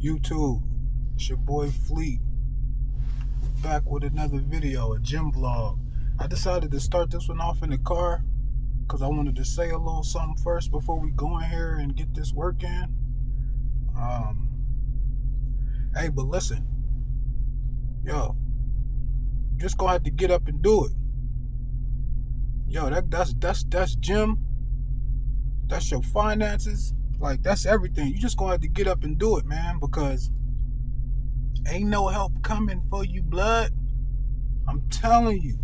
YouTube, it's your boy Fleet, back with another video, a gym vlog. I decided to start this one off in the car because I wanted to say a little something first before we go in here and get this work in. Hey, but listen, yo, you just gonna have to get up and do it. Yo, that's gym. That's your finances. Like, that's everything. You just gonna have to get up and do it, man, because ain't no help coming for you, blood. I'm telling you.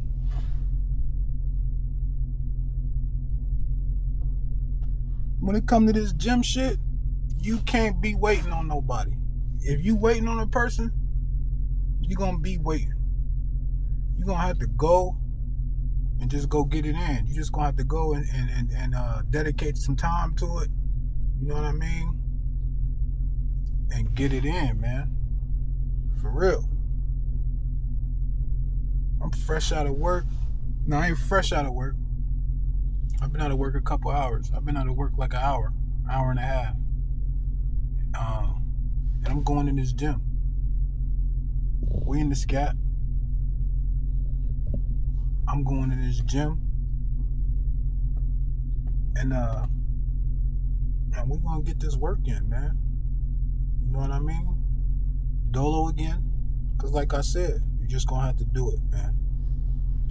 When it comes to this gym shit, you can't be waiting on nobody. If you waiting on a person, you're gonna be waiting. You're gonna have to go and just go get it in. You just gonna have to go and dedicate some time to it. You know what I mean? And get it in, man. For real. I'm fresh out of work. No, I ain't fresh out of work. I've been out of work a couple hours. I've been out of work like an hour and a half. And I'm going in this gym. We in the scat. I'm going in this gym. And we're gonna get this work in, man. You know what I mean? Dolo again. Cause like I said, you're just gonna have to do it, man.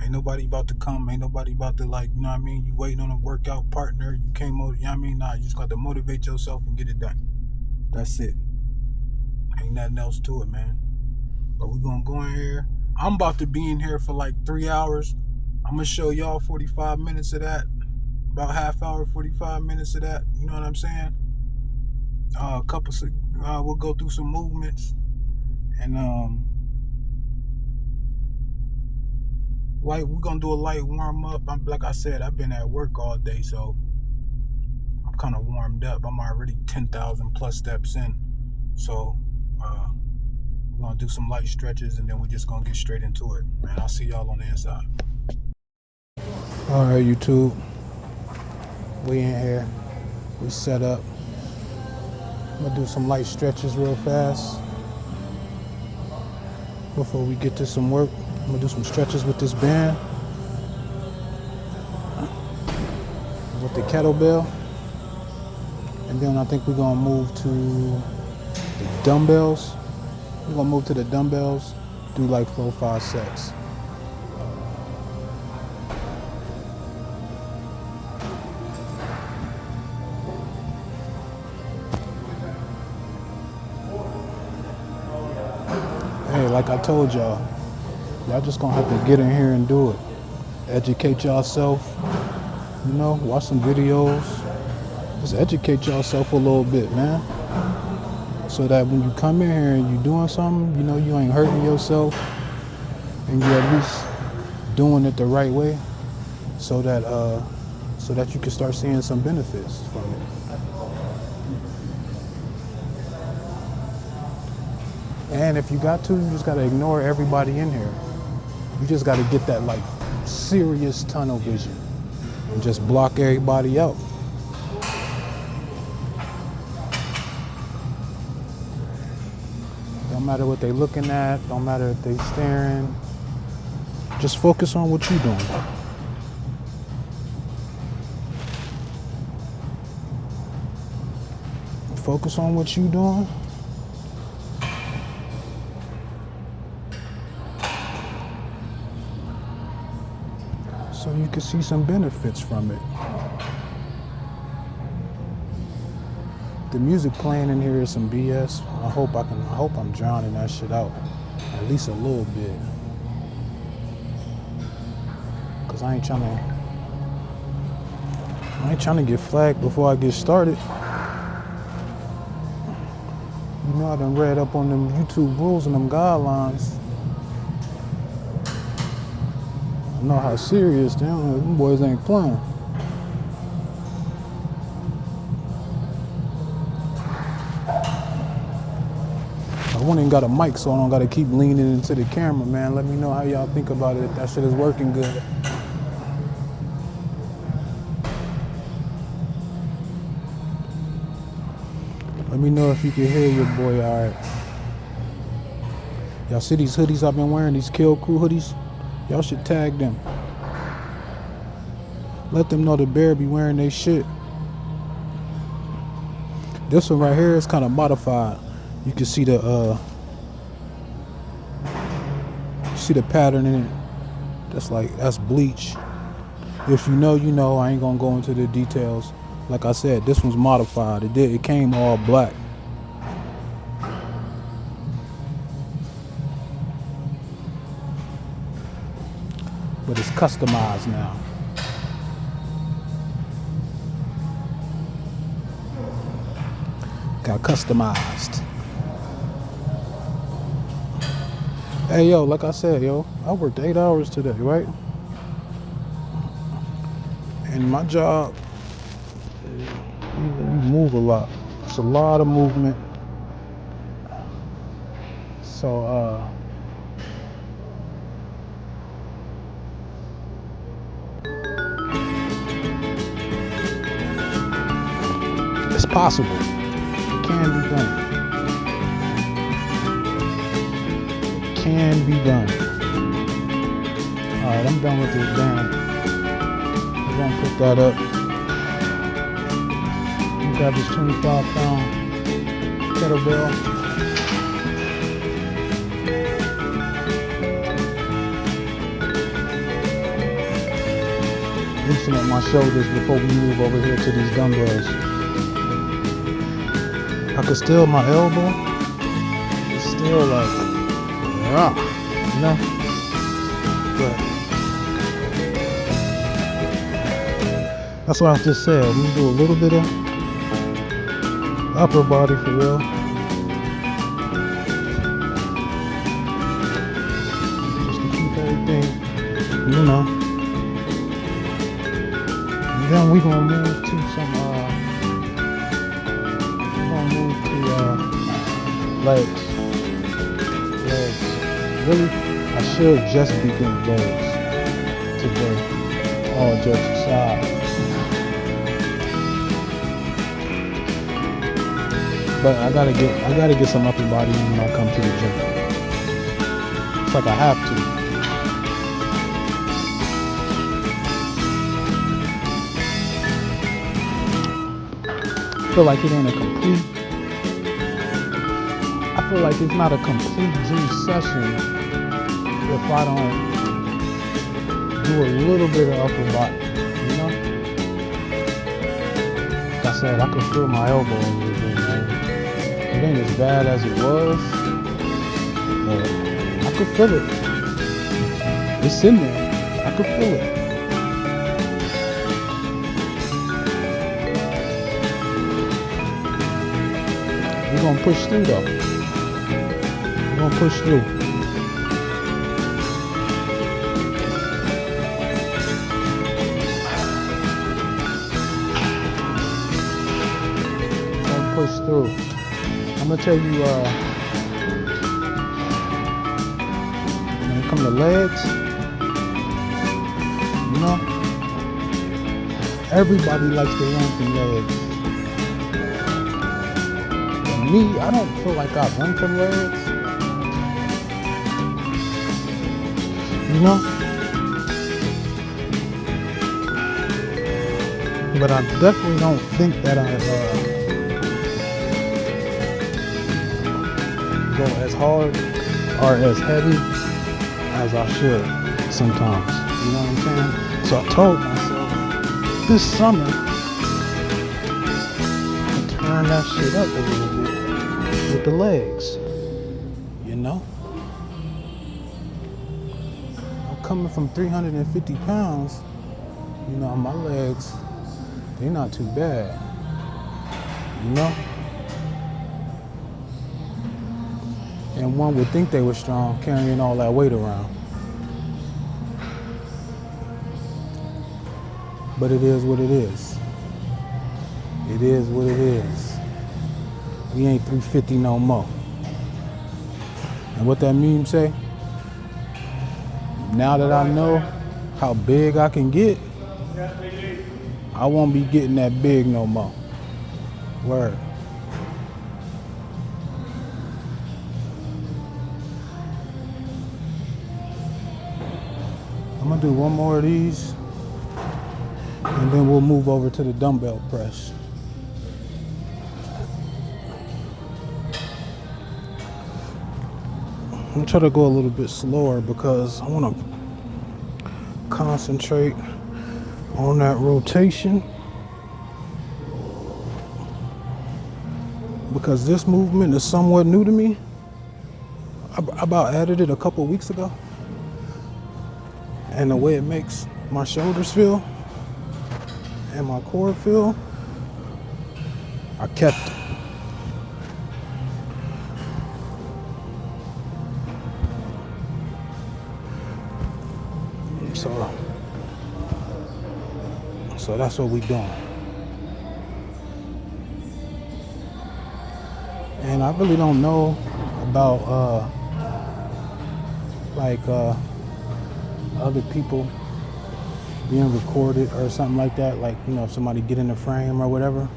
Ain't nobody about to come. Ain't nobody about to, like, you know what I mean? You waiting on a workout partner. You can't you know what I mean? Nah, you just got to motivate yourself and get it done. That's it. Ain't nothing else to it, man. But we're gonna go in here. I'm about to be in here for like 3 hours. I'm gonna show y'all 45 minutes of that. About half hour, 45 minutes of that. You know what I'm saying? We'll go through some movements. And we're gonna do a light warm up. Like I said, I've been at work all day, so I'm kind of warmed up. I'm already 10,000 plus steps in, so we're gonna do some light stretches, and then we're just gonna get straight into it. Man, I'll see y'all on the inside. All right, YouTube, we in here. We set up. I'm gonna do some light stretches real fast before we get to some work. I'm gonna do some stretches with this band, with the kettlebell, and then I think we're gonna move to the dumbbells. We're gonna move to the dumbbells, do like 4-5 sets. Hey, like I told y'all just gonna have to get in here and do it. Educate yourself, you know, watch some videos. Just educate yourself a little bit, man. So that when you come in here and you doing something, you know, you ain't hurting yourself, and you're at least doing it the right way, so that you can start seeing some benefits from it. And if you got to, you just gotta ignore everybody in here. You just gotta get that, like, serious tunnel vision and just block everybody out. Don't matter what they looking at, don't matter if they staring. Just focus on what you're doing. Focus on what you're doing. So you can see some benefits from it. The music playing in here is some BS. I hope I'm drowning that shit out, at least a little bit. Cause I ain't trying to get flagged before I get started. You know, I done read up on them YouTube rules and them guidelines. I know how serious them boys ain't playing. I went and got a mic, so I don't gotta keep leaning into the camera, man. Let me know how y'all think about it, if that shit is working good. Let me know if you can hear your boy alright. Y'all see these hoodies I've been wearing, these Kill Crew hoodies? Y'all should tag them. Let them know the Bear be wearing their shit. This one right here is kind of modified. You can see the pattern in it. That's bleach. If you know, you know. I ain't gonna go into the details. Like I said, this one's modified. It came all black. But it's customized now. Got customized. Hey yo, like I said, yo, I worked 8 hours today, right? And my job, you move a lot. It's a lot of movement. So it's possible. It can be done. It can be done. Alright, I'm done with this band. I'm gonna put that up. Grab this 25-pound kettlebell. Loosen up my shoulders before we move over here to these dumbbells. I can still, my elbow, it's still like, you know? But that's what I just said. I'm gonna do a little bit of upper body for real. Just to keep everything, you know. And then we're gonna move to some legs. Really, I should just be doing legs today. All jokes aside. But I gotta get some upper body when I come to the gym. It's like I have to. I feel like it ain't a complete. I feel like it's not a complete gym session if I don't do a little bit of upper body. You know? Like I said, I can feel my elbow a little bit, man. It ain't as bad as it was, but I could feel it. It's in there. I could feel it. We're gonna push through though. We're gonna push through. We're gonna push through. I'm gonna tell you, when it comes to legs, you know, everybody likes to run from legs. And me, I don't feel like I run from legs. You know? But I definitely don't think that I go as hard or as heavy as I should sometimes. You know what I'm saying? So I told myself this summer to turn that shit up a little bit with the legs. You know? I'm coming from 350 pounds. You know, my legs, they're not too bad. You know? And one would think they were strong carrying all that weight around. But it is what it is. It is what it is. We ain't 350 no more. And what that meme say? Now that I know how big I can get, I won't be getting that big no more. Word. I'm gonna do one more of these, and then we'll move over to the dumbbell press. I'm gonna try to go a little bit slower because I want to concentrate on that rotation, because this movement is somewhat new to me. I about added it a couple weeks ago, and the way it makes my shoulders feel and my core feel, I kept it. So that's what we doing. And I really don't know about other people being recorded or something like that, like, you know, if somebody get in the frame or whatever,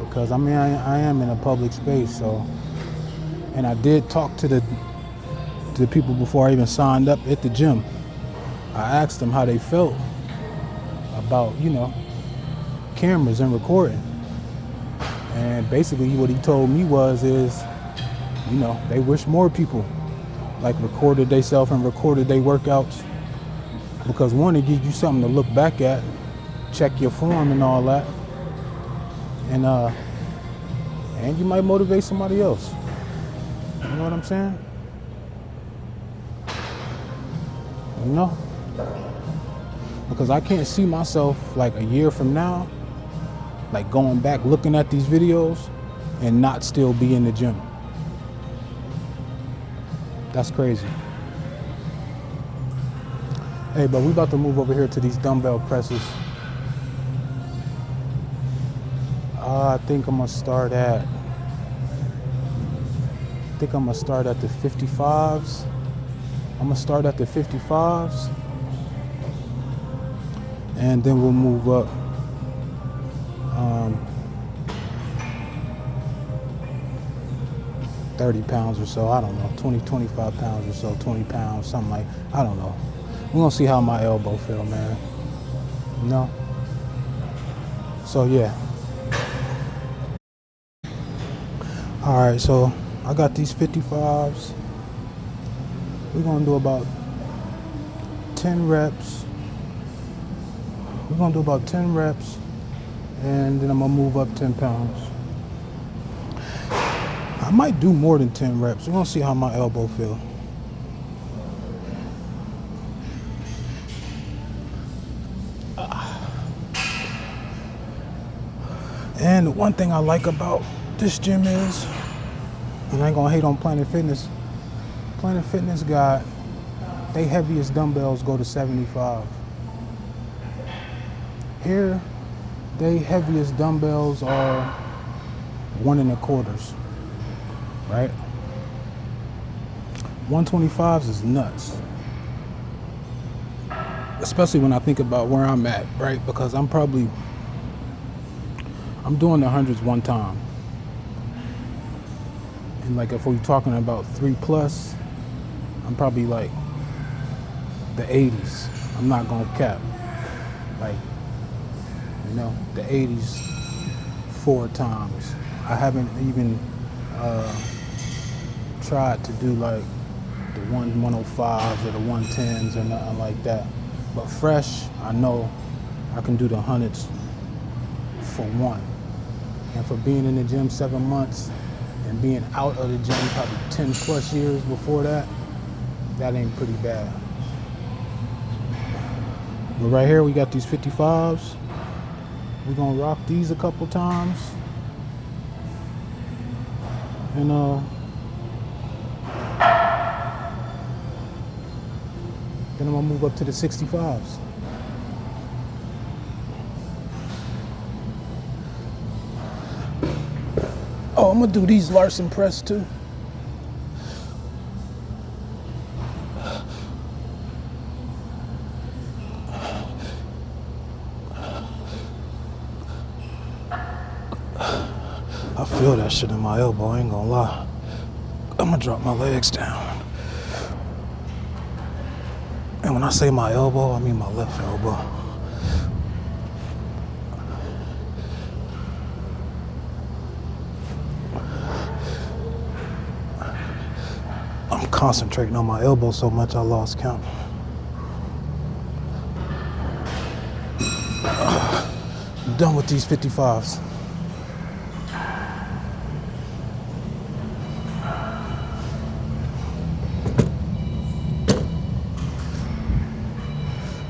because I mean I am in a public space. So, and I did talk to the people before I even signed up at the gym. I asked them how they felt about, you know, cameras and recording, and basically what he told me is, you know, they wish more people like recorded themselves and recorded their workouts, because one, it gives you something to look back at, check your form and all that, and you might motivate somebody else. You know what I'm saying? You know? Because I can't see myself like a year from now, like going back looking at these videos and not still be in the gym. That's crazy. Hey, but we about to move over here to these dumbbell presses. I think I'm gonna start at the 55s. I'm gonna start at the 55s, and then we'll move up. 30 pounds or so, I don't know, 20, 25 pounds or so, 20 pounds, something like, I don't know. We're gonna see how my elbow feel, man. You know? So yeah. All right, so I got these 55s. We're gonna do about 10 reps. We're gonna do about 10 reps, and then I'm gonna move up 10 pounds. I might do more than 10 reps. We're gonna see how my elbow feel. And the one thing I like about this gym is, and I ain't gonna hate on Planet Fitness. Planet Fitness got, they heaviest dumbbells go to 75. Here, they heaviest dumbbells are 1 1/4. Right? 125s is nuts. Especially when I think about where I'm at, right? Because I'm doing the hundreds one time. And like if we're talking about 3+, I'm probably like the 80s. I'm not gonna cap. Like, you know, the 80s 4 times. I haven't even tried to do like the 105s or the 110s or nothing like that. But fresh, I know I can do the hundreds for 1. And for being in the gym 7 months and being out of the gym probably 10+ years before that, that ain't pretty bad. But right here we got these 55s. We're gonna rock these a couple times. And then I'm gonna move up to the 65s. Oh, I'm gonna do these Larson press too. I feel that shit in my elbow, I ain't gonna lie. I'm gonna drop my legs down. And when I say my elbow, I mean my left elbow. I'm concentrating on my elbow so much I lost count. I'm done with these 55s.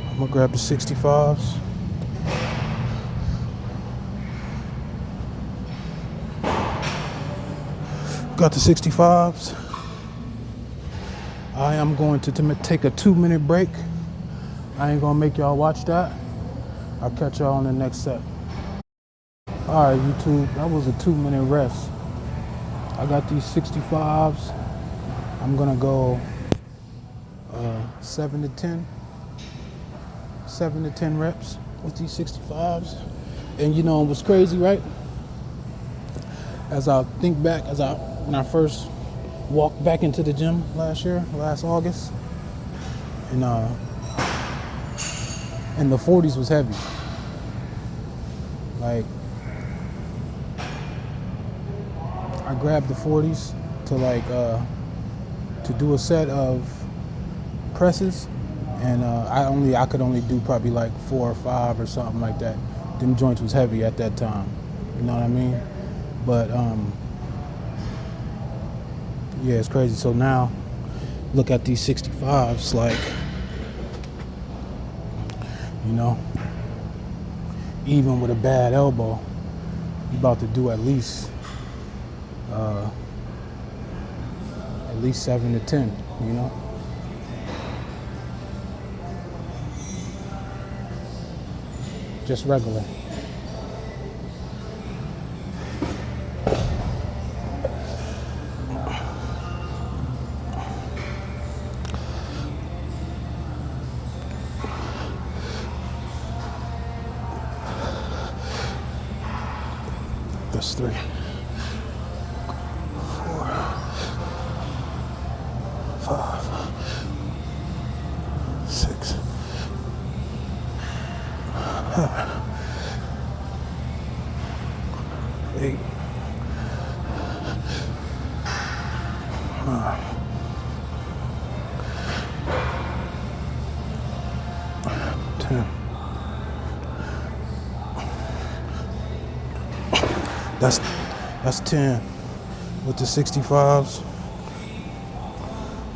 I'm gonna grab the 65s. Got the 65s. I am going to take a 2-minute break. I ain't gonna make y'all watch that. I'll catch y'all on the next set. All right, YouTube, that was a 2-minute rest. I got these 65s. I'm gonna go 7 to 10 reps with these 65s. And you know what's crazy, right? As I think back, when I first walked back into the gym last August, and the 40s was heavy. Like, I grabbed the 40s to do a set of presses, and I could only do probably like 4 or 5 or something like that. Them joints was heavy at that time. You know what I mean? But yeah, it's crazy. So now, look at these 65s, like, you know, even with a bad elbow, you about to do at least 7 to 10, you know? Just regular. That's 3, 4, 5, 6, 7, 8, 9, 10. That's 10 with the 65s.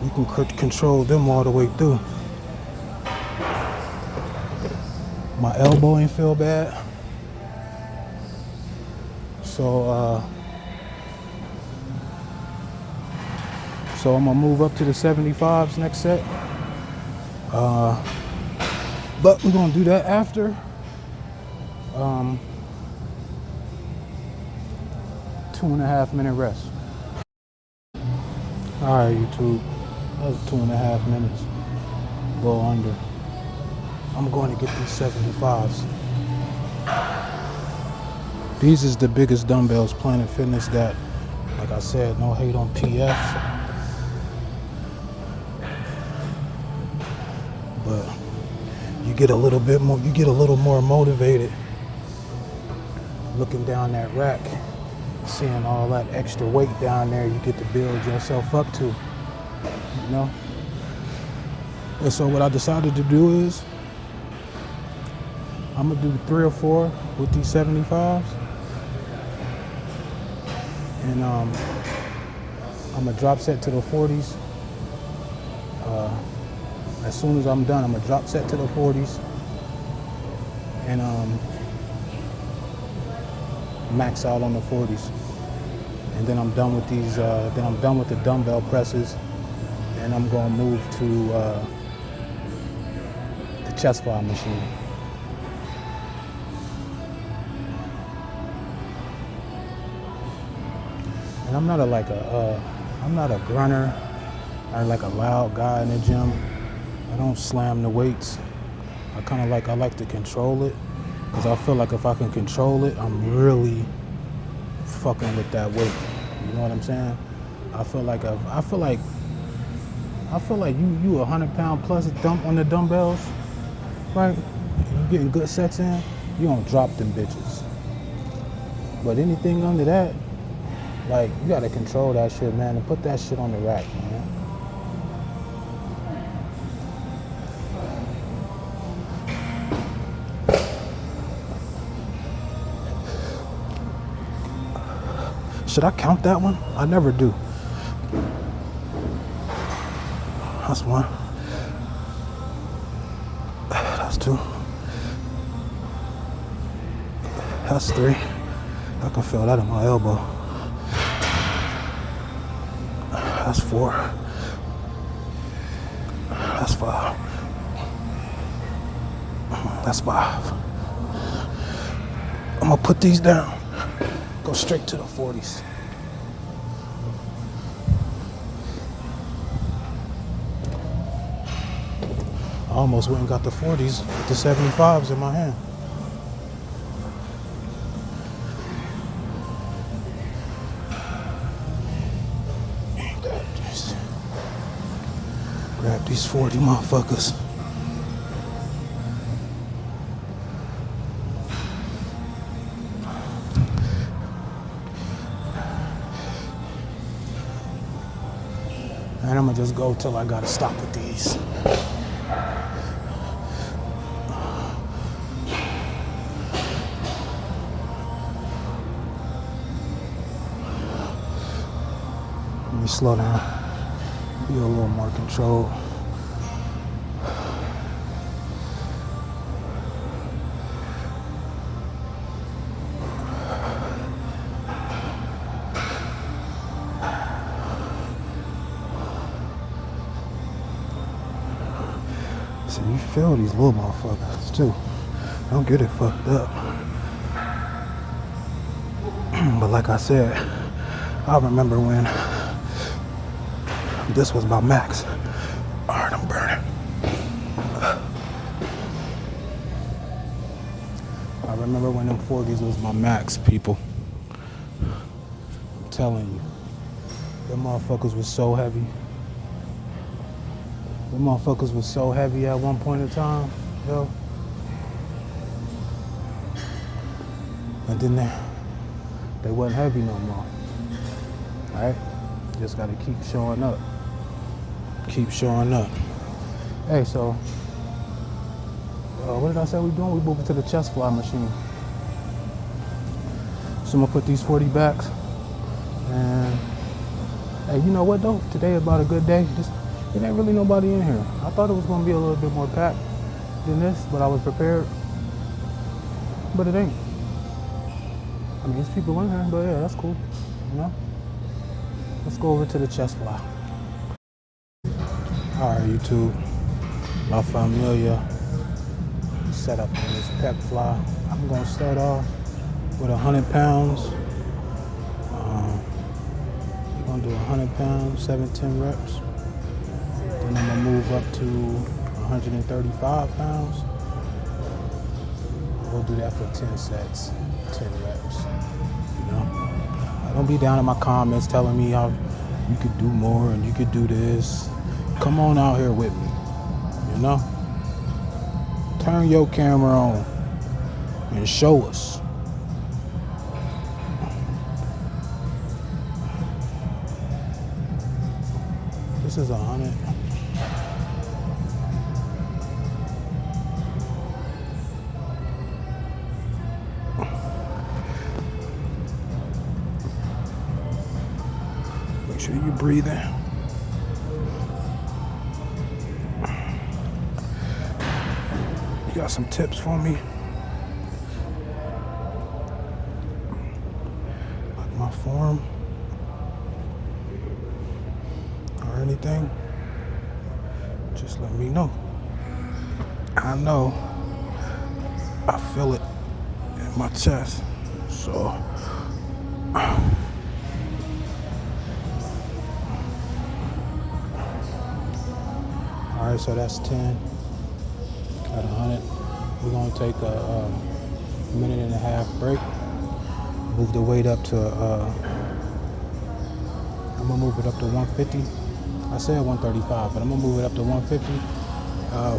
You can control them all the way through. My elbow ain't feel bad. So I'm gonna move up to the 75s next set. But we're gonna do that after 2.5 minute rest. All right, YouTube, that was 2.5 minutes. Go under. I'm going to get these 75s. These is the biggest dumbbells, Planet Fitness, that, like I said, no hate on PF. But you get a little bit more, you get a little more motivated looking down that rack, seeing all that extra weight down there you get to build yourself up to, you know? And so what I decided to do is, I'm gonna do 3 or 4 with these 75s. And I'm gonna drop set to the 40s. As soon as I'm done, I'm gonna drop set to the 40s. And max out on the 40s. And then I'm done with these, then I'm done with the dumbbell presses. And I'm gonna move to the chest fly machine. And I'm not I'm not a grunter or like a loud guy in the gym. I don't slam the weights. I like to control it, because I feel like if I can control it, I'm really fucking with that weight. You know what I'm saying? I feel like I feel like you 100-pound plus dump on the dumbbells, right? You getting good sets in, you don't drop them bitches. But anything under that, like, you gotta control that shit, man, and put that shit on the rack, man. Should I count that one? I never do. That's one. That's two. That's three. I can feel that in my elbow. That's four. That's five. That's five. I'm gonna put these down. Go straight to the 40s. I almost went and got the 40s with the 75s in my hand. Grab these 40 motherfuckers. And I'm gonna just go till I gotta stop with these. Let me slow down. Be a little more controlled. So you feel these little motherfuckers too. Don't get it fucked up. But like I said, I remember when this was my max. Alright, I'm burning. I remember when them 40s was my max, people. I'm telling you. Them motherfuckers was so heavy. Them motherfuckers was so heavy at one point in time, yo. And then they wasn't heavy no more. Alright? Just gotta keep showing up. Keep showing up. Hey, so what did I say we doing? We moving to the chest fly machine. So I'm gonna put these 40 backs. And hey, you know what though? Today is about a good day. It ain't really nobody in here. I thought it was gonna be a little bit more packed than this, but I was prepared. But it ain't. I mean, there's people in here, but yeah, that's cool. You know? Let's go over to the chest fly. Alright, YouTube. La Familia. Set up on this pec fly. I'm gonna start off with 100 pounds. We're gonna do 100 pounds, 7-10 reps. Then I'm gonna move up to 135 pounds. We'll do that for 10 sets, 10 reps. You know? Don't be down in my comments telling me how you could do more and you could do this. Come on out here with me, you know? Turn your camera on and show us. This is 100. Make sure you breathe in. You got some tips for me? Like my form? Or anything? Just let me know. I know I feel it in my chest. So alright, so that's 10 at 100. We're gonna take a minute and a half break. Move the weight up to I'm gonna move it up to 150. I said 135, but I'm gonna move it up to 150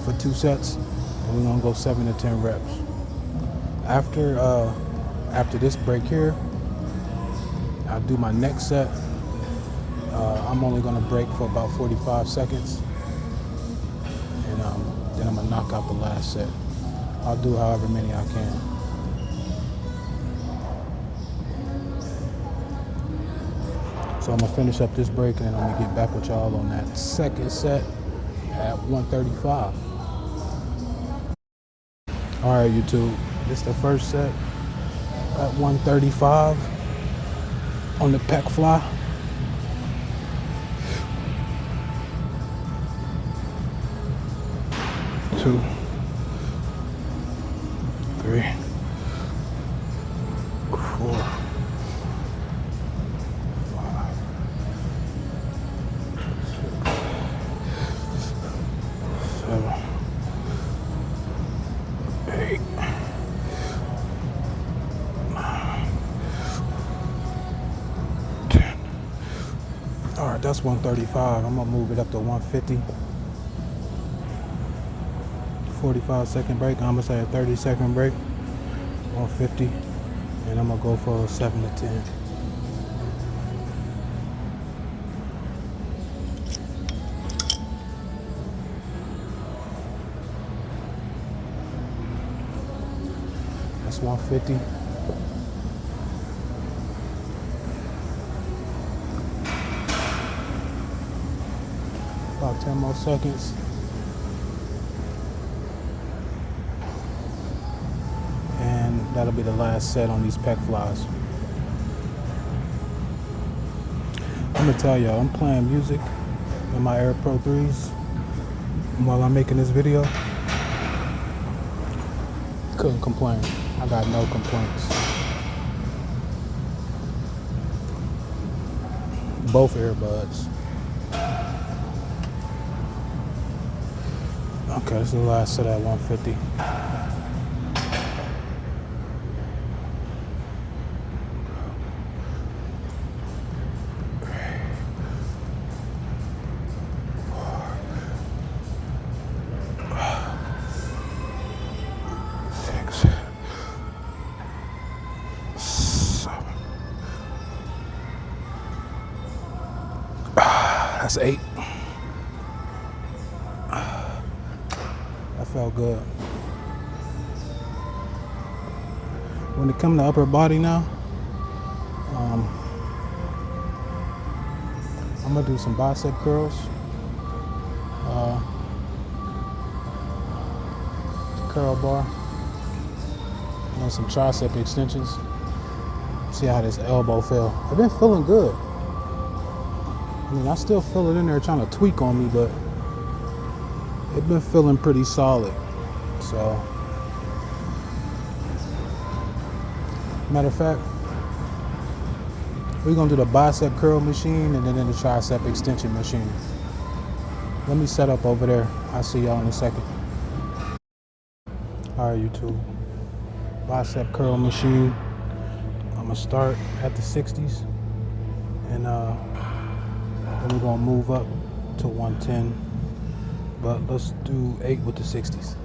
for 2 sets, and we're gonna go 7 to 10 reps. After this break here, I'll do my next set. I'm only gonna break for about 45 seconds, and then I'm gonna knock out the last set. I'll do however many I can. So I'm gonna finish up this break, and then I'm gonna get back with y'all on that second set at 135. All right, YouTube, this is the first set at 135 on the pec fly. 2, 3, 4, 5, 6, 7, 8, 9, 10. All right, that's 135. I'm gonna move it up to 150. 45-second break. I'm gonna say a 30-second break. 150, and I'm gonna go for 7 to 10. That's 150. About 10 more seconds. And that'll be the last set on these pec flies. I'm gonna tell y'all, I'm playing music in my Air Pro 3s while I'm making this video. Couldn't complain. I got no complaints. Both earbuds. Okay, this is the last set at 150. That's 8. That felt good. When it comes to upper body now, I'm gonna do some bicep curls, curl bar, and some tricep extensions. See how this elbow feel. I've been feeling good. I mean, I still feel it in there trying to tweak on me, but it's been feeling pretty solid. So, matter of fact, we're gonna do the bicep curl machine and then the tricep extension machine. Let me set up over there. I'll see y'all in a second. All right, YouTube. Bicep curl machine. I'm gonna start at the 60s, and then we're gonna move up to 110. But let's do 8 with the 60s.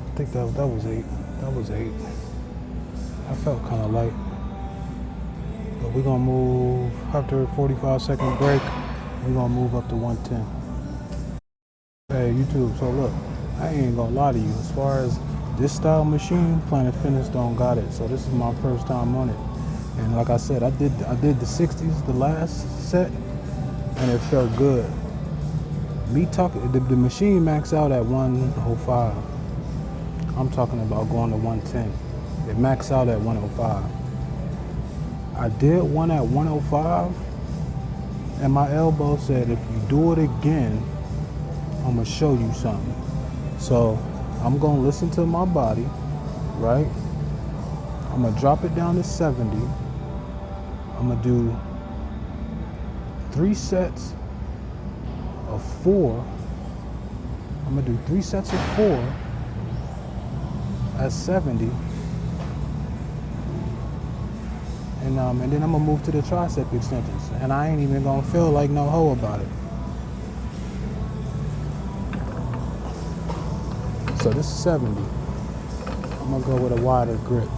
I think that was 8. That was 8. I felt kind of light. But we're gonna move after a 45-second break. We're gonna move up to 110. Hey YouTube, so look, I ain't gonna lie to you. As far as this style machine, Planet Fitness don't got it. So this is my first time on it. And like I said, I did the 60s the last set, and it felt good. Me talking, the machine maxed out at 105. I'm talking about going to 110. It maxed out at 105. I did one at 105, and my elbow said if you do it again, I'm gonna show you something. So I'm gonna listen to my body, right? I'm gonna drop it down to 70. I'm gonna do 3 sets of 4. I'm gonna do 3 sets of 4 at 70. And then I'm gonna move to the tricep extensions. And I ain't even gonna feel like no hoe about it. So this is 70. I'm gonna go with a wider grip.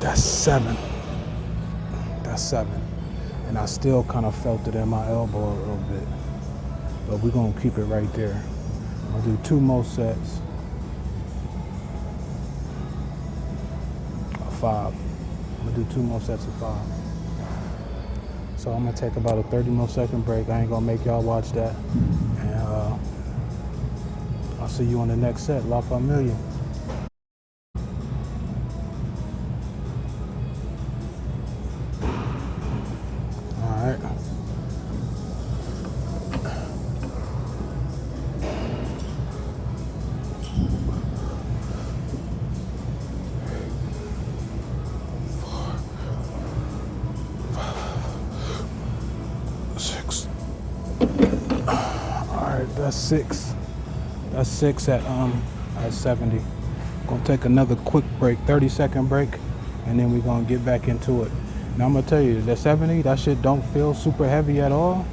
That's 7. That's 7. And I still kind of felt it in my elbow a little bit. But we're gonna keep it right there. I'll do 2 more sets of 5. I'm gonna do 2 more sets of 5. So I'm gonna take about a 30 millisecond break. I ain't gonna make y'all watch that. And I'll see you on the next set. La Familia. Alright. That's 6. That's 6 at 70. Gonna take another quick break, 30-second break, and then we're gonna get back into it. Now I'm gonna tell you, the 70, that shit don't feel super heavy at all.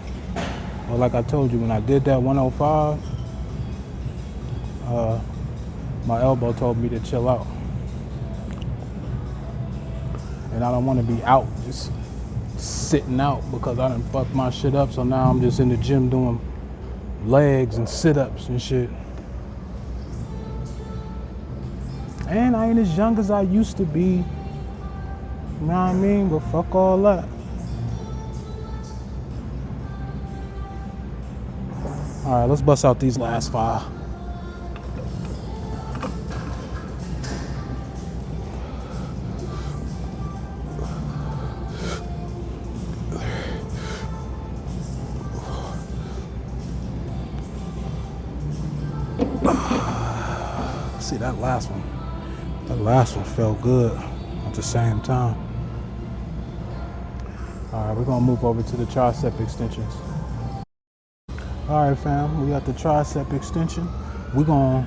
But like I told you, when I did that 105, my elbow told me to chill out. And I don't want to be out, just sitting out, because I done fucked my shit up. So now I'm just in the gym doing legs and sit-ups and shit. And I ain't as young as I used to be. You know what I mean? But fuck all that. Alright, let's bust out these last 5. See, that last one felt good at the same time. Alright, we're gonna move over to the tricep extensions. Alright fam, we got the tricep extension. We're gonna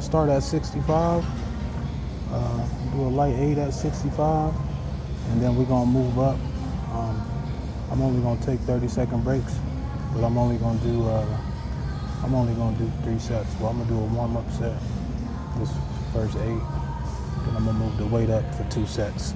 start at 65. Do a light 8 at 65, and then we're gonna move up. I'm only gonna take 30-second breaks, but I'm only gonna do 3 sets. Well, I'm gonna do a warm-up set, this first 8, then I'm gonna move the weight up for 2 sets.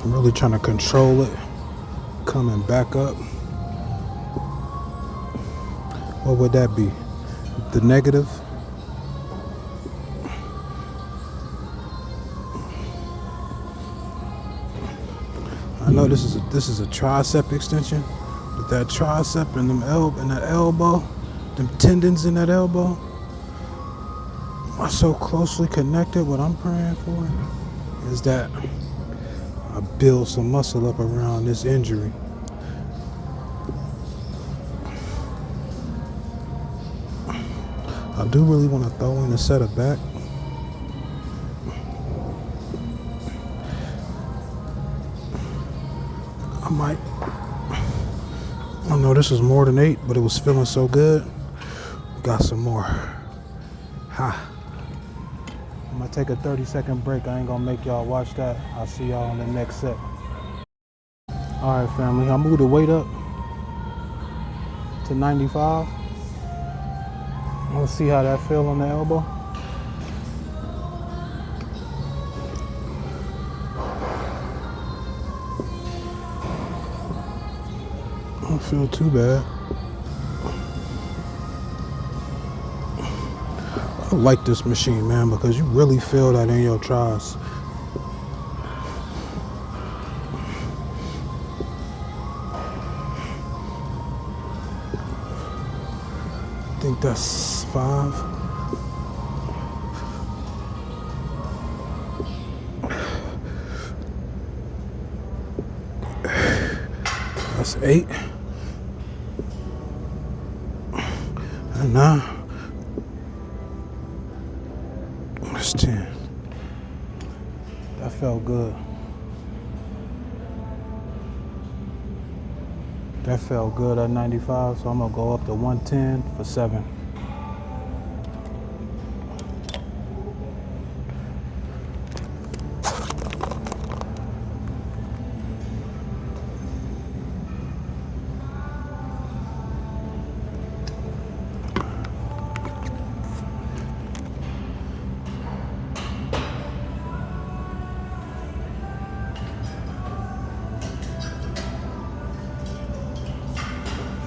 I'm really trying to control it coming back up. What would that be? The negative? I know this is a tricep extension, but that tricep and that elbow, them tendons in that elbow are so closely connected. What I'm praying for is that I build some muscle up around this injury. I do really want to throw in a set of back. I might. I know this is more than 8, but it was feeling so good. Got some more. Ha. I'm gonna take a 30-second break. I ain't gonna make y'all watch that. I'll see y'all on the next set. Alright family, I moved the weight up to 95. Let's see how that feel on the elbow. feel too bad. I like this machine, man, because you really feel that in your triceps. I think that's 5. That's 8. And 9. That's 10. That felt good. That felt good at 95, so I'm gonna go up to 110 for 7.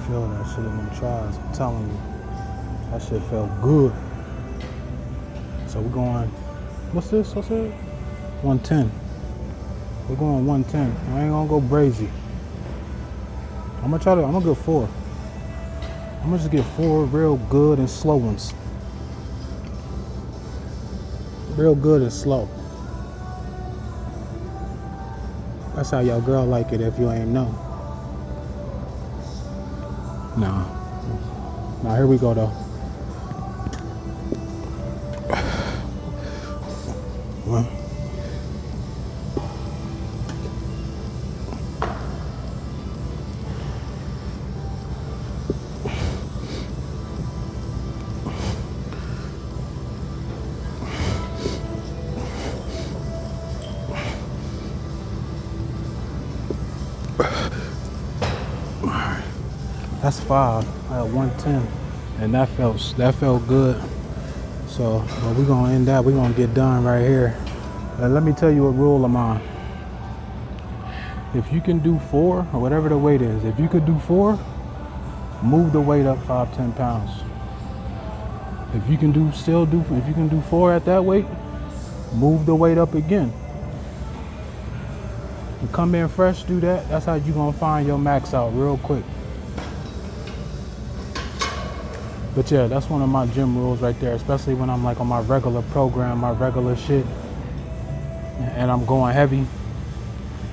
Feel that shit in them tries. I'm telling you, that shit felt good. So we're going, what's this? What's it? 110. We're going 110. I ain't gonna go brazy. I'm gonna go 4. I'm gonna just get 4 real good and slow ones. Real good and slow. That's how your girl like it if you ain't know. Nah. Now here we go though. 1. That's 5 at 110, and that felt good. So we're gonna end that. We're gonna get done right here. Let me tell you what rule I'm on. If you can do 4 or whatever the weight is, if you could do 4, move the weight up 5-10 pounds. If you can do 4 at that weight, move the weight up again. You come in fresh, do that. That's how you gonna find your max out real quick. But yeah, that's one of my gym rules right there, especially when I'm like on my regular program, my regular shit, and I'm going heavy.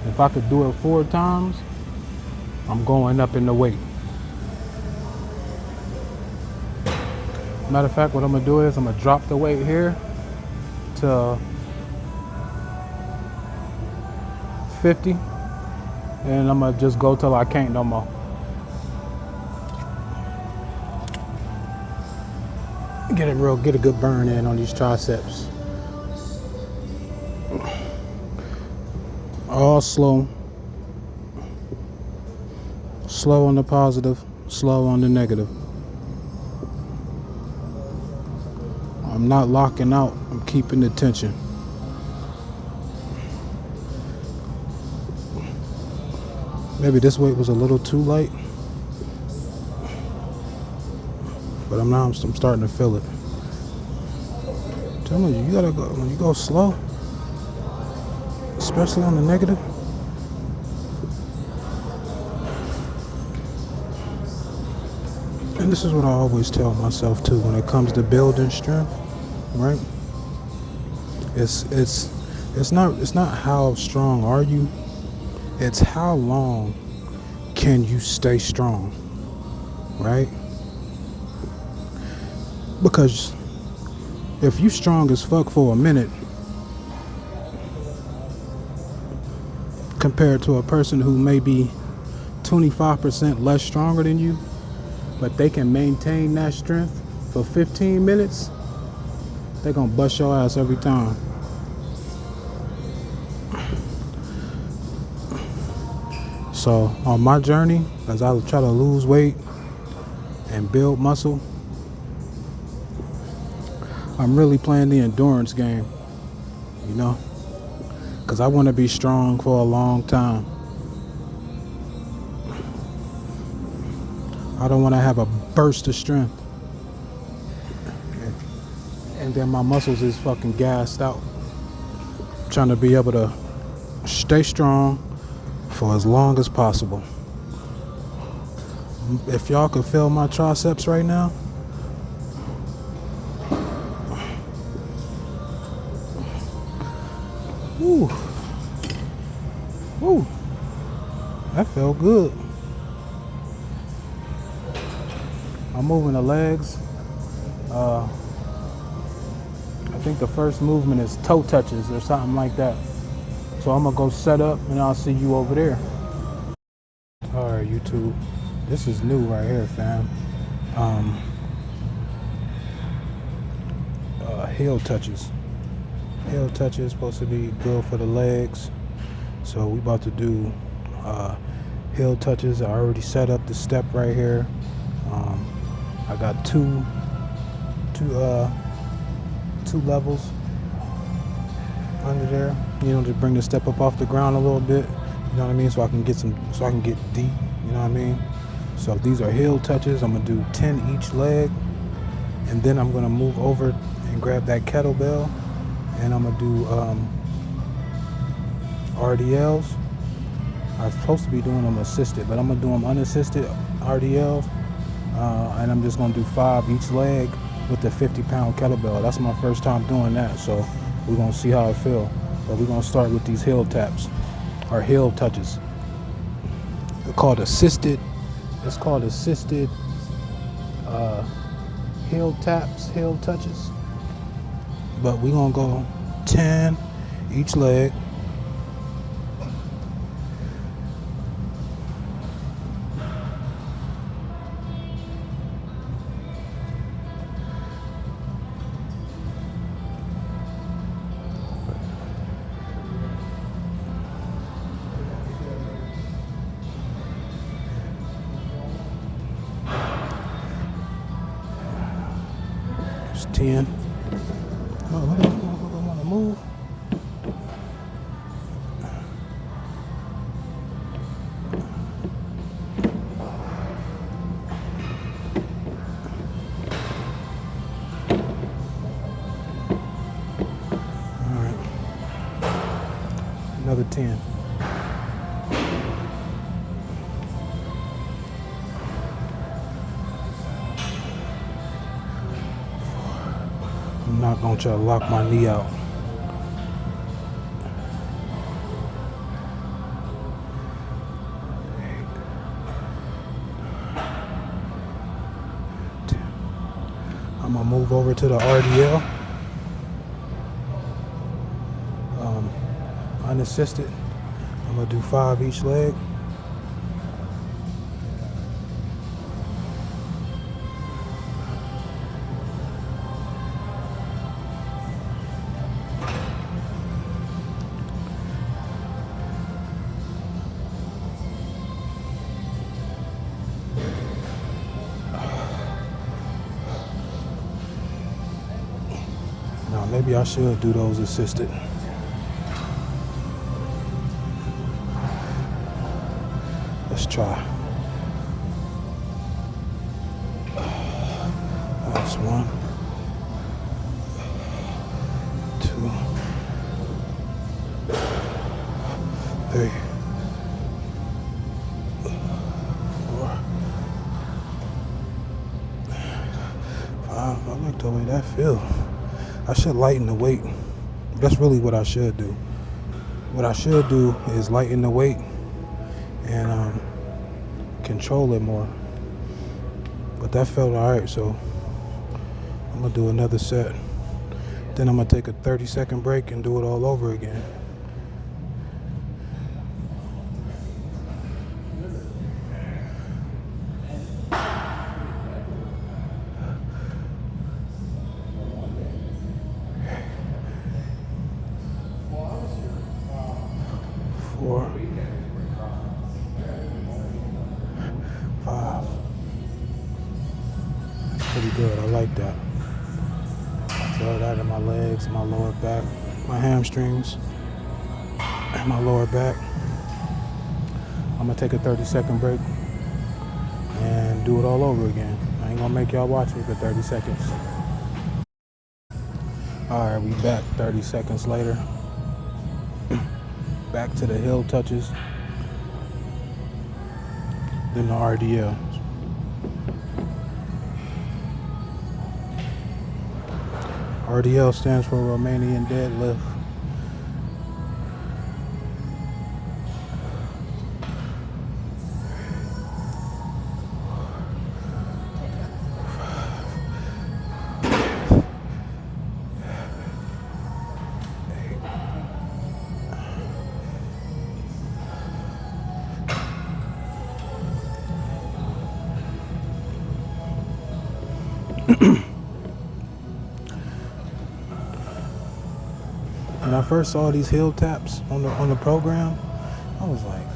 If I could do it 4 times, I'm going up in the weight. Matter of fact, what I'm gonna do is I'm gonna drop the weight here to 50, and I'm gonna just go till I can't no more. Get a good burn in on these triceps. All slow. Slow on the positive, slow on the negative. I'm not locking out, I'm keeping the tension. Maybe this weight was a little too light, but I'm starting to feel it. Tell me, you gotta go, when you go slow, especially on the negative, and this is what I always tell myself too when it comes to building strength, right? It's not how strong are you, it's how long can you stay strong, right? Because if you strong as fuck for a minute compared to a person who may be 25% less stronger than you, but they can maintain that strength for 15 minutes, they're gonna bust your ass every time. So on my journey, as I try to lose weight and build muscle, I'm really playing the endurance game, you know, because I want to be strong for a long time. I don't want to have a burst of strength. And then my muscles is fucking gassed out. Trying to be able to stay strong for as long as possible. If y'all could feel my triceps right now. Woo. Woo. That felt good. I'm moving the legs. I think the first movement is toe touches or something like that. So I'm gonna go set up and I'll see you over there. All right, YouTube. This is new right here, fam. Heel touches. Heel touches supposed to be good for the legs. So we about to do heel touches. I already set up the step right here. I got two levels under there, you know, to bring the step up off the ground a little bit, you know what I mean, so I can get deep, you know what I mean. So these are heel touches. I'm gonna do 10 each leg, and then I'm gonna move over and grab that kettlebell, and I'm gonna do RDLs. I'm supposed to be doing them assisted, but I'm gonna do them unassisted RDLs, and I'm just gonna do 5 each leg with the 50-pound kettlebell. That's my first time doing that, so we're gonna see how I feel. But we're gonna start with these heel taps, or heel touches. They're called assisted. It's called assisted heel taps, heel touches. But we're gonna go 10 each leg. It's 10. Oh, look at this motherfucker wanna move. All right. Another 10. I'm not gonna try to lock my knee out. I'm gonna move over to the RDL. Unassisted. I'm gonna do 5 each leg. Now maybe I should do those assisted. Let's try. That's 1, 2, 3, 4, 5. I like the way that feels. I should lighten the weight. That's really what I should do. What I should do is lighten the weight and control it more. But that felt alright, so I'm gonna do another set. Then I'm gonna take a 30-second break and do it all over again. Four, 5. Pretty good. I like that. I feel that in my legs, my lower back, my hamstrings, and my lower back. I'm gonna take a 30-second break, and do it all over again. I ain't gonna make y'all watch me for 30 seconds. Alright, we back 30 seconds later. Back to the heel touches. Then the RDL. RDL stands for Romanian deadlift. When I first saw these heel taps on the program, I was like,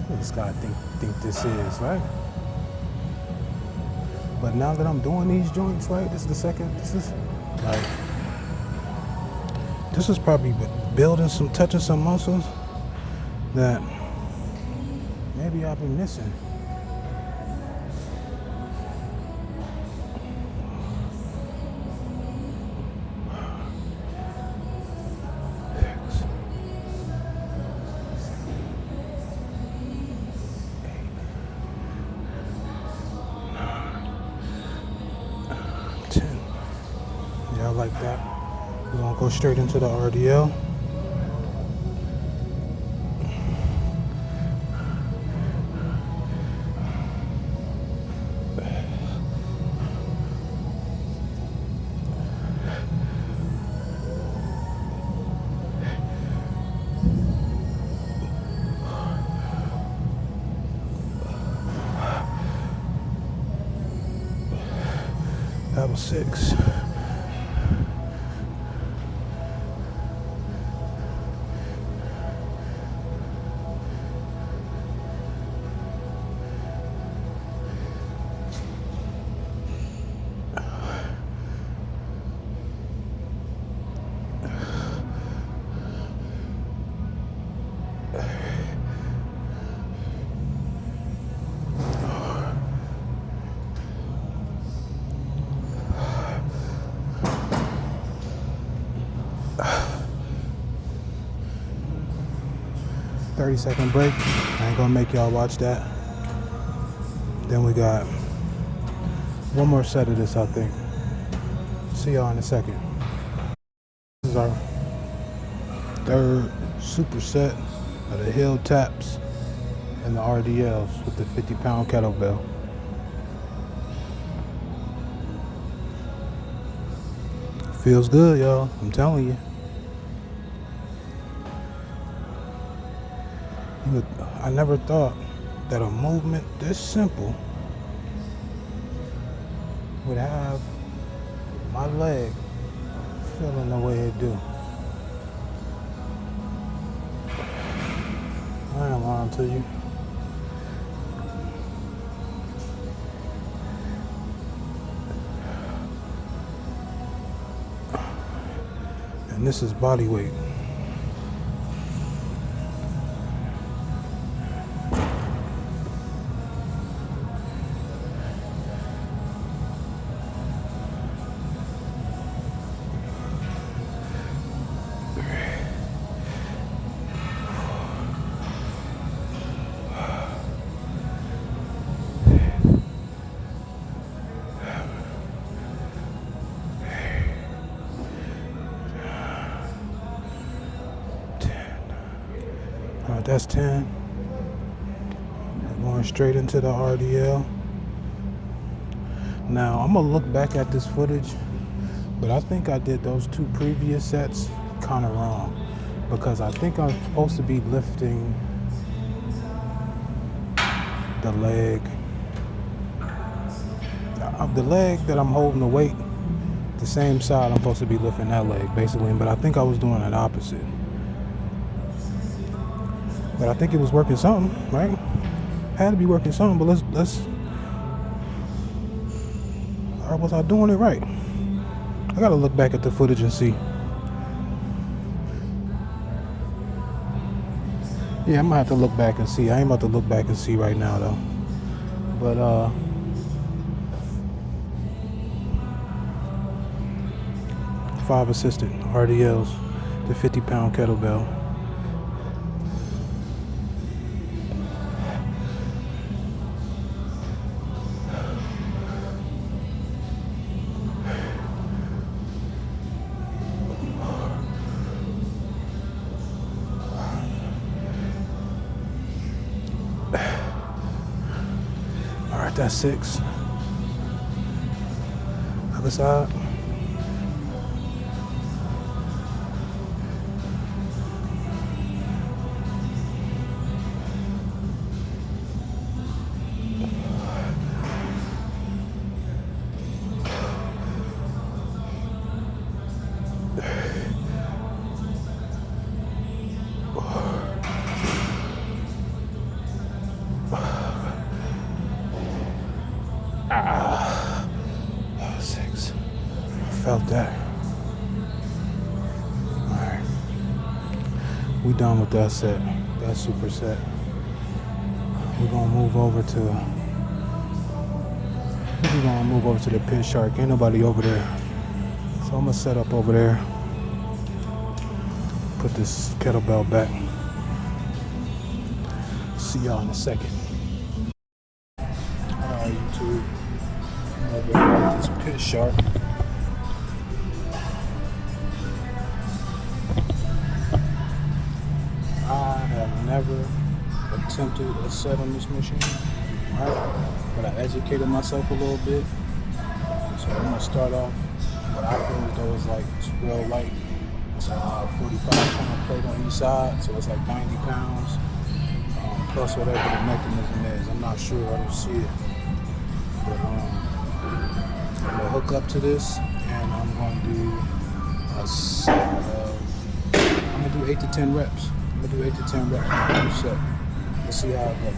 what does this guy think this is, right? But now that I'm doing these joints, right, this is probably touching some muscles that maybe I've been missing. Yeah, I like that. We're gonna go straight into the RDL. That was 6. Second break. I ain't gonna make y'all watch that. Then we got one more set of this, I think. See y'all in a second. This is our third superset of the heel taps and the RDLs with the 50-pound kettlebell. Feels good, y'all. I'm telling you. I never thought that a movement this simple would have my leg feeling the way it do. I ain't lying to you. And this is body weight. That's 10. Going straight into the RDL. Now, I'm going to look back at this footage, but I think I did those 2 previous sets kind of wrong, because I think I'm supposed to be lifting the leg. The leg that I'm holding the weight, the same side I'm supposed to be lifting that leg, basically, but I think I was doing it opposite. But I think it was working something, right? Had to be working something, but let's or was I doing it right? I gotta look back at the footage and see. Yeah, I'm gonna have to look back and see. I ain't about to look back and see right now though. But 5 assisted RDLs, the 50-pound kettlebell. All right, that's 6. Other side. Ah, 6. Felt that. Alright. We done with that set. That superset. We're gonna move over to the pit shark. Ain't nobody over there. So I'm gonna set up over there. Put this kettlebell back. See y'all in a second. Alright, YouTube. I'm gonna this pit shark. I have never attempted a set on this machine, right? But I educated myself a little bit. So I'm gonna start off what I feel as though is like it's real light. It's a 45-pound plate on each side, so it's like 90 pounds. Plus whatever the mechanism is. I'm not sure, I don't see it. But I'm gonna hook up to this and I'm gonna do a set of, I'm gonna do 8 to 10 reps. I'm gonna do 8 to 10 reps on the first set. Let's see how it goes.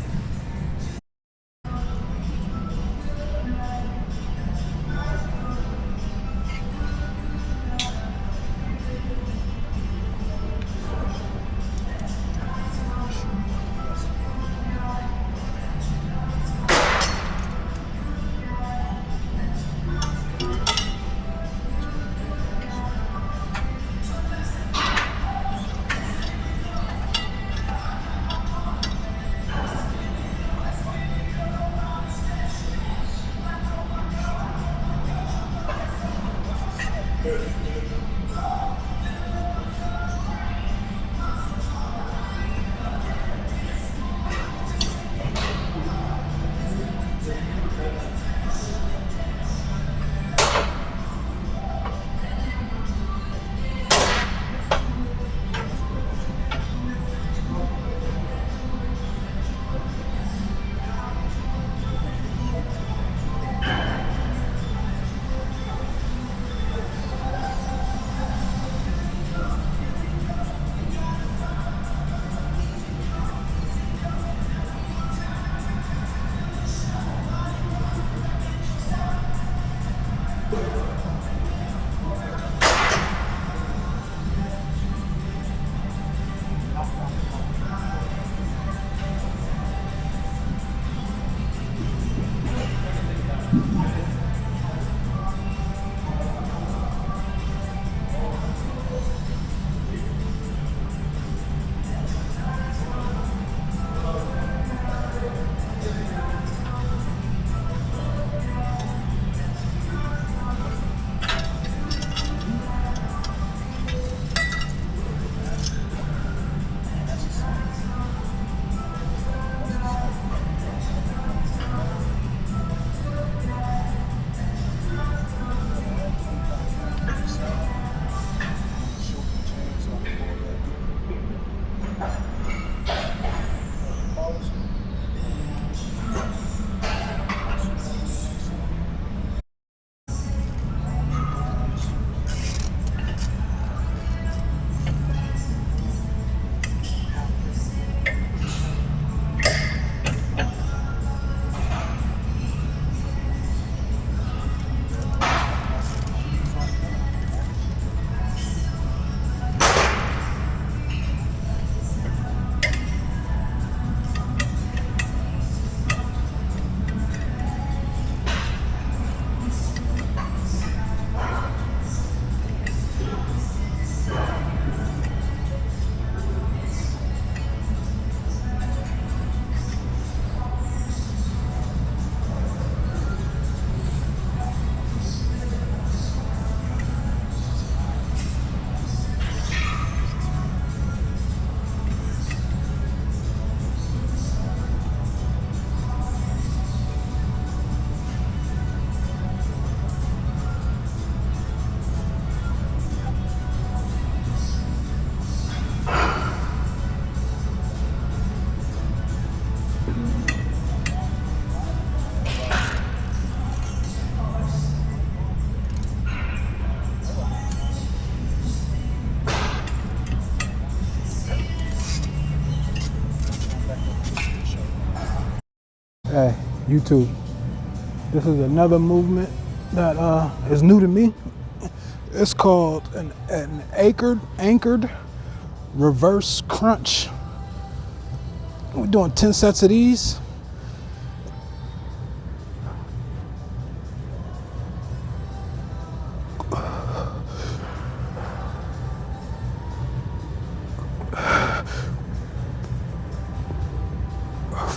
YouTube. This is another movement that is new to me. It's called an anchored reverse crunch. We're doing 10 sets of these.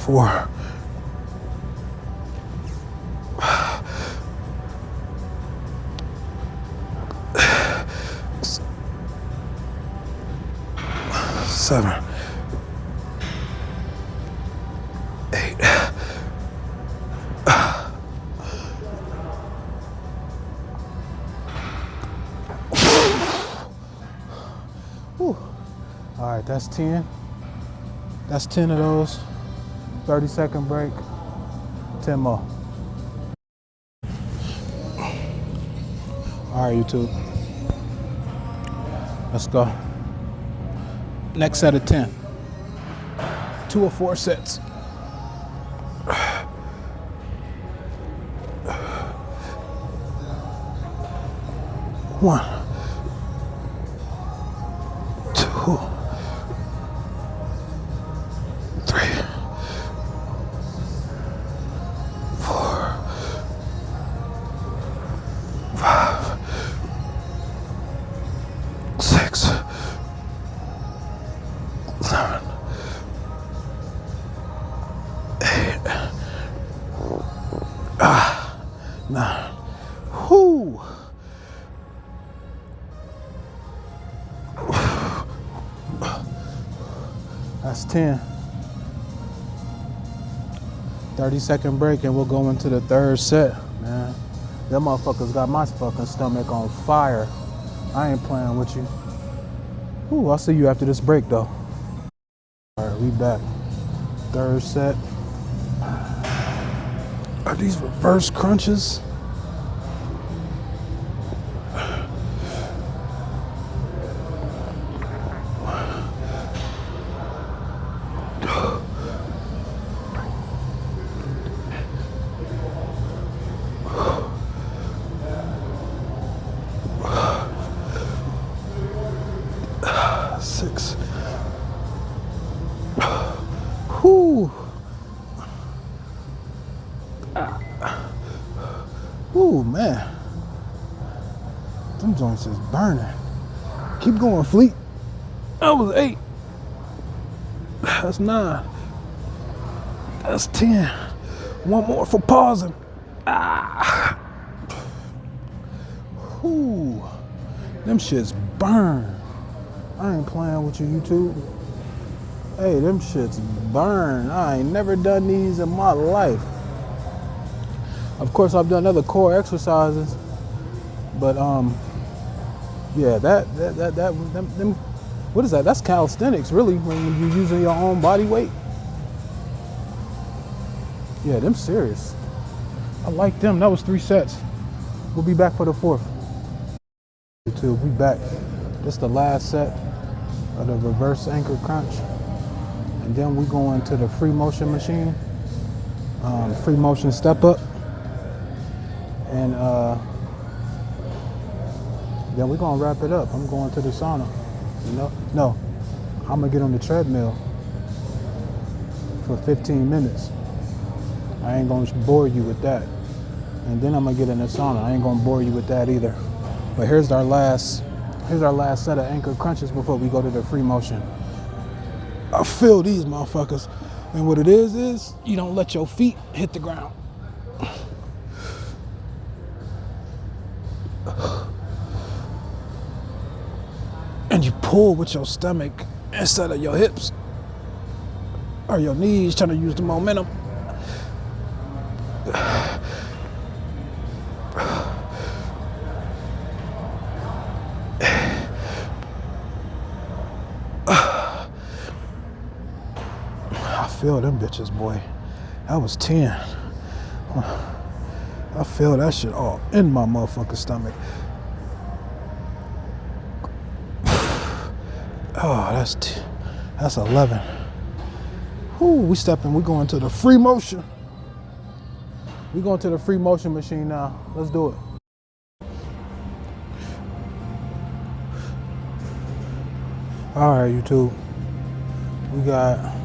Four. 7, 8. Whew. All right, that's 10. That's 10 of those. 30-second break. 10 more. All right, YouTube. Let's go. Next set of 10. 2 or 4 sets. 1, 2, 3, 4, 5, 6, 7, 8, 9. Whoo! That's 10. 30-second break and we'll go into the third set, man. Them motherfuckers got my fucking stomach on fire. I ain't playing with you. Ooh, I'll see you after this break though. All right, we back. Third set. Are these reverse crunches? Six. Whoo. Ooh, man. Them joints is burning. Keep going, Fleet. That was 8. That's 9. That's 10. One more for pausing. Ooh. Them shits burn. I ain't playing with you, YouTube. Hey, them shits burn. I ain't never done these in my life. Of course, I've done other core exercises, but yeah, them, what is that? That's calisthenics, really, when you're using your own body weight. Yeah, them serious. I like them. That was 3 sets. We'll be back for the 4th. YouTube, we back. This is the last set of the reverse anchor crunch, and then we go into the free motion machine, free motion step up, and then we're gonna wrap it up. I'm going to the sauna. No, I'm gonna get on the treadmill for 15 minutes. I ain't gonna bore you with that, and then I'm gonna get in the sauna. I ain't gonna bore you with that either. But here's our last set of anchor crunches before we go to the free motion. I feel these motherfuckers. And what it is you don't let your feet hit the ground. And you pull with your stomach instead of your hips or your knees, trying to use the momentum. I feel them bitches, boy. That was 10. I feel that shit all in my motherfucking stomach. Oh, that's 11. Whoo, we going to the free motion. We going to the free motion machine now. Let's do it. All right, YouTube. We got,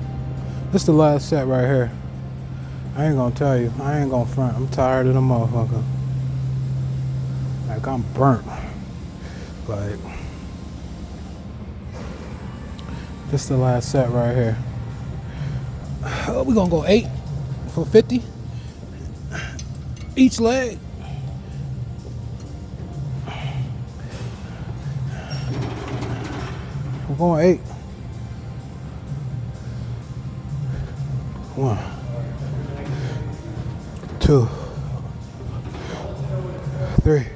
this is the last set right here. I ain't gonna tell you. I ain't gonna front. I'm tired of the motherfucker. Like, I'm burnt. Like, this is the last set right here. Oh, we gonna go 8 for 50 each leg. We're going 8. 1, 2, 3,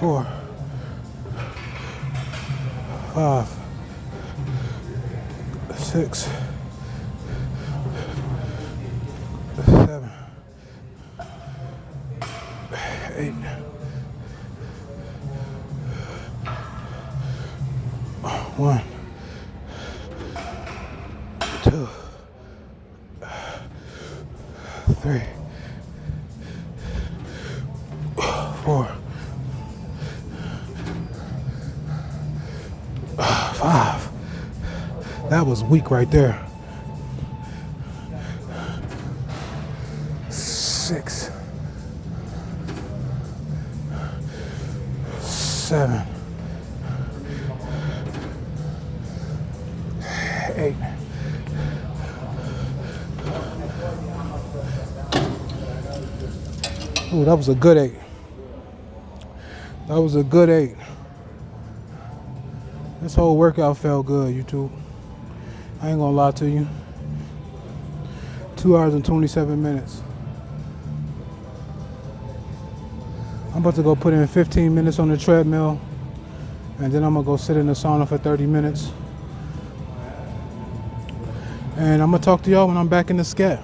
4, 5, 6, 7, 8. 1, 2, 3, 4, 5. That was weak right there. 6, 7, 8. Ooh, that was a good 8. That was a good 8. This whole workout felt good, YouTube. I ain't gonna lie to you. 2 hours and 27 minutes. I'm about to go put in 15 minutes on the treadmill, and then I'm gonna go sit in the sauna for 30 minutes. And I'm gonna talk to y'all when I'm back in the scat.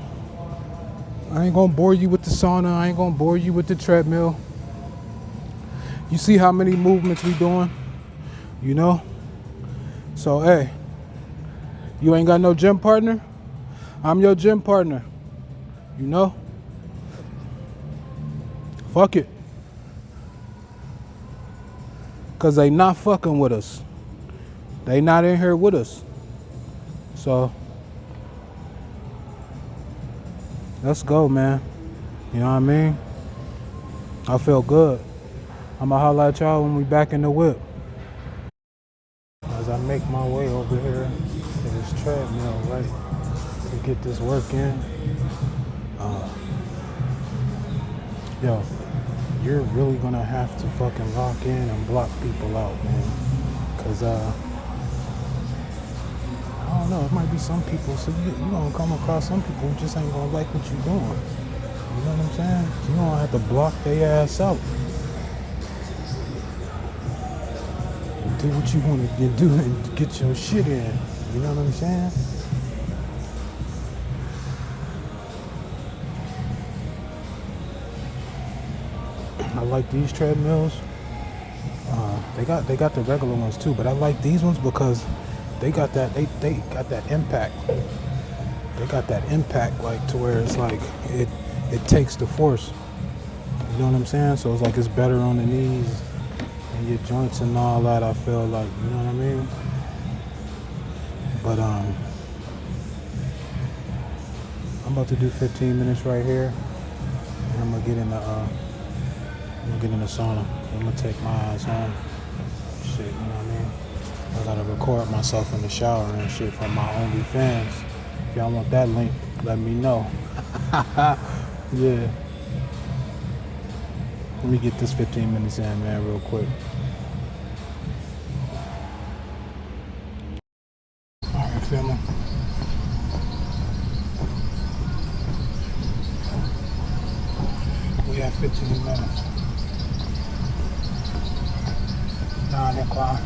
I ain't gonna bore you with the sauna. I ain't gonna bore you with the treadmill. You see how many movements we doing, you know? So, hey, you ain't got no gym partner? I'm your gym partner, you know? Fuck it. Cause they not fucking with us. They not in here with us. So, let's go, man. You know what I mean? I feel good. I'ma holler at y'all when we back in the whip. As I make my way over here to this treadmill, right, to get this work in. Yo, you're really gonna have to fucking lock in and block people out, man. Cause I don't know, it might be some people, so you gonna come across some people who just ain't gonna like what you're doing. You know what I'm saying? You gonna have to block their ass out. Do what you want to do and get your shit in. You know what I'm saying? I like these treadmills. They got the regular ones too, but I like these ones because they got that they got that impact. They got that impact, like, to where it's like it takes the force. You know what I'm saying? So it's like it's better on the knees and your joints and all that. I feel like, you know what I mean? But I'm about to do 15 minutes right here, and I'm gonna get in the sauna. I'm gonna take my ass home. Shit, you know what I mean? I gotta record myself in the shower and shit from my OnlyFans. If y'all want that link, let me know. Yeah. Let me get this 15 minutes in, man, real quick. Alright, family. We have 15 minutes. 9 o'clock.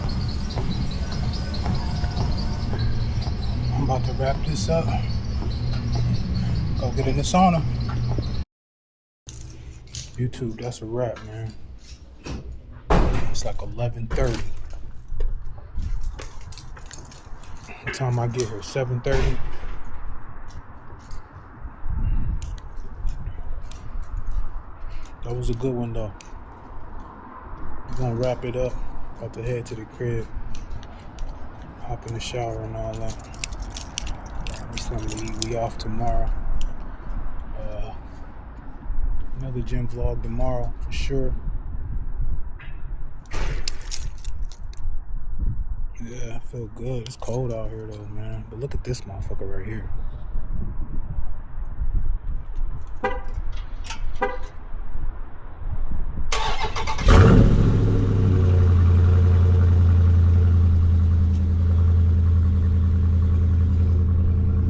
I'm about to wrap this up. Go get in the sauna. YouTube, that's a wrap, man. It's like 11:30. What time I get here? 7:30. That was a good one though. We're gonna wrap it up. About to head to the crib. Hop in the shower and all that. Get something to eat. We off tomorrow. Another gym vlog tomorrow for sure. Yeah, I feel good. It's cold out here though, man. But look at this motherfucker right here.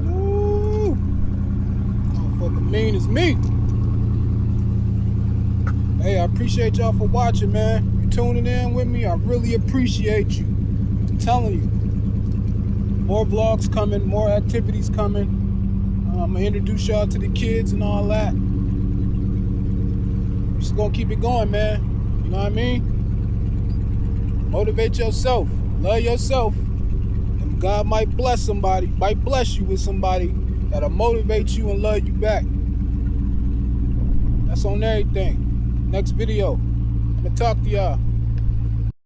Woo! Motherfucker mean as me. Hey, I appreciate y'all for watching, man. You tuning in with me. I really appreciate you. I'm telling you. More vlogs coming, more activities coming. I'm gonna introduce y'all to the kids and all that. Just gonna keep it going, man. You know what I mean? Motivate yourself. Love yourself. And God might bless somebody, might bless you with somebody that'll motivate you and love you back. That's on everything. Next video, I'm gonna talk to y'all.